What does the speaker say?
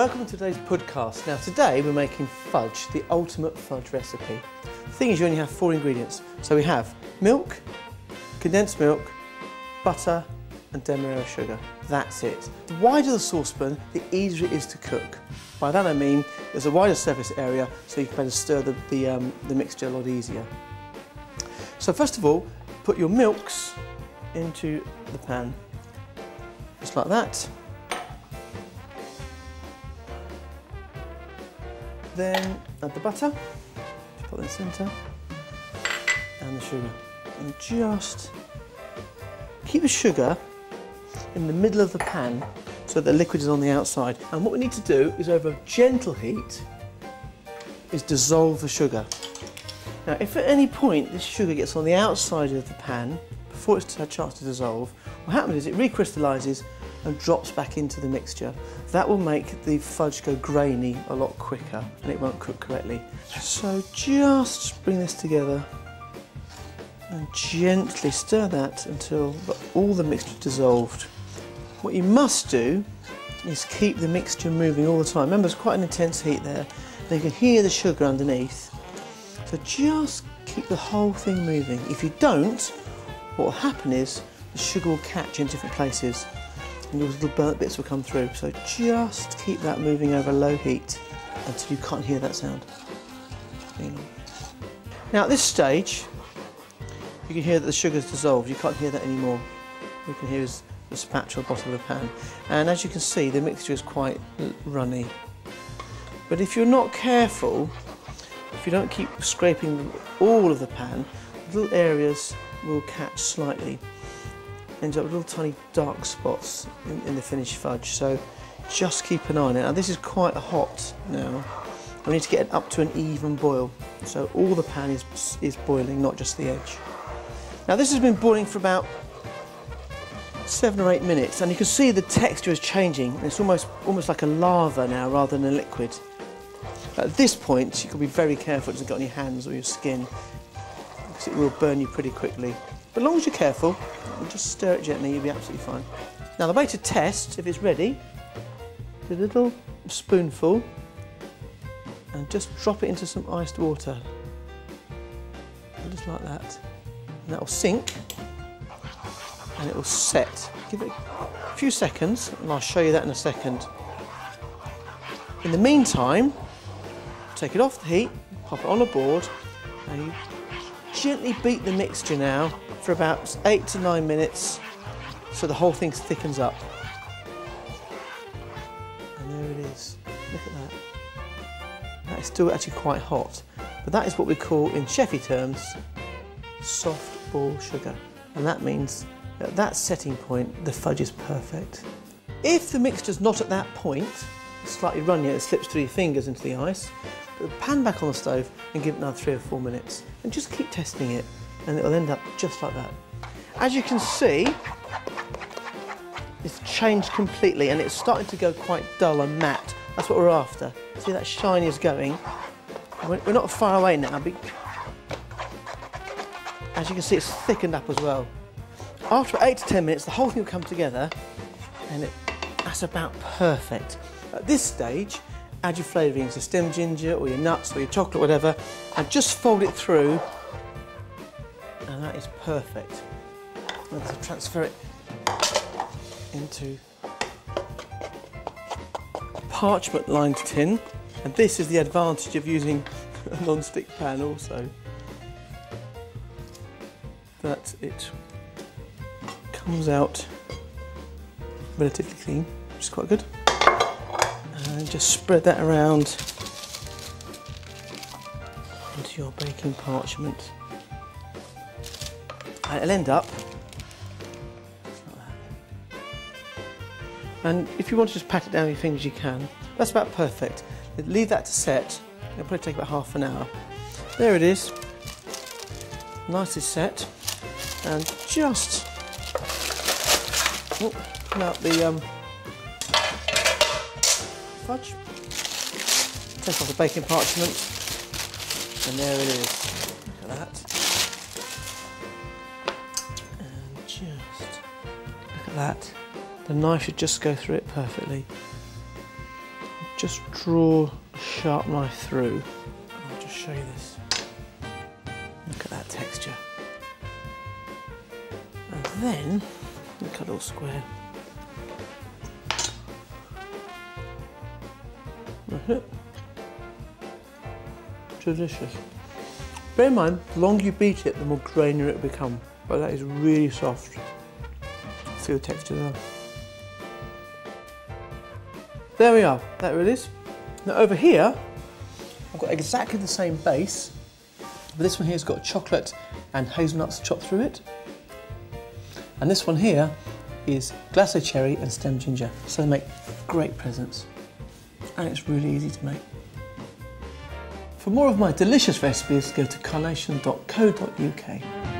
Welcome to today's pudcast. Now today we're making fudge, the ultimate fudge recipe. The thing is you only have 4 ingredients. So we have milk, condensed milk, butter and demerara sugar. That's it. The wider the saucepan, the easier it is to cook. By that I mean there's a wider surface area so you can better stir the mixture a lot easier. So first of all, put your milks into the pan, just like that. Then add the butter, put it in the centre, and the sugar. And just keep the sugar in the middle of the pan so the liquid is on the outside. And what we need to do is, over a gentle heat, is dissolve the sugar. Now if at any point this sugar gets on the outside of the pan before it's had a chance to dissolve, what happens is it recrystallises and drops back into the mixture. That will make the fudge go grainy a lot quicker and it won't cook correctly. So just bring this together and gently stir that until all the mixture is dissolved. What you must do is keep the mixture moving all the time. Remember, there's quite an intense heat there. And you can hear the sugar underneath. So just keep the whole thing moving. If you don't, what will happen is the sugar will catch in different places and those little burnt bits will come through. So just keep that moving over low heat until you can't hear that sound. Now at this stage, you can hear that the sugar's dissolved. You can't hear that anymore. You can hear the spatula at the bottom of the pan. And as you can see, the mixture is quite runny. But if you're not careful, if you don't keep scraping all of the pan, little areas will catch slightly. Ends up with little tiny dark spots in the finished fudge. So just keep an eye on it. Now this is quite hot now. We need to get it up to an even boil. So all the pan is boiling, not just the edge. Now this has been boiling for about 7 or 8 minutes, and you can see the texture is changing. It's almost like a lava now rather than a liquid. At this point, you can be very careful it doesn't get on your hands or your skin, because it will burn you pretty quickly. But as long as you're careful, and just stir it gently, you'll be absolutely fine. Now the way to test if it's ready, a little spoonful, and just drop it into some iced water. Just like that. And that will sink, and it will set. Give it a few seconds, and I'll show you that in a second. In the meantime, take it off the heat, pop it on a board, and you gently beat the mixture now for about 8 to 9 minutes so the whole thing thickens up. And there it is. Look at that. That is still actually quite hot, but that is what we call, in chefy terms, soft ball sugar. And that means at that setting point, the fudge is perfect. If the mixture's not at that point, it's slightly runny, it slips through your fingers into the ice, put the pan back on the stove and give it another 3 or 4 minutes. And just keep testing it, and it'll end up just like that. As you can see, it's changed completely and it's starting to go quite dull and matte. That's what we're after. See, that shiny is going. We're not far away now. As you can see, it's thickened up as well. After 8 to 10 minutes, the whole thing will come together, and that's about perfect. At this stage, add your flavourings, your stem ginger or your nuts or your chocolate, whatever, and just fold it through, and that is perfect. I'm going to transfer it into a parchment-lined tin, and this is the advantage of using a non-stick pan also, that it comes out relatively clean, which is quite good. And just spread that around into your baking parchment. And it'll end up like that. And if you want to just pat it down with your fingers, you can. That's about perfect. Leave that to set. It'll probably take about half an hour. There it is. Nicely set. And just pull out the fudge, take off the baking parchment, and there it is. Look at that. And just look at that. The knife should just go through it perfectly. Just just draw a sharp knife through. I'll just show you this. Look at that texture. And then, we cut a little square. That's it. Delicious. Bear in mind, the longer you beat it, the more grainier it will become. But that is really soft. See the texture there. There we are, that really is. Now over here, I've got exactly the same base, but this one here has got chocolate and hazelnuts chopped through it. And this one here is glacé cherry and stem ginger. So they make great presents. And it's really easy to make. For more of my delicious recipes, go to carnation.co.uk.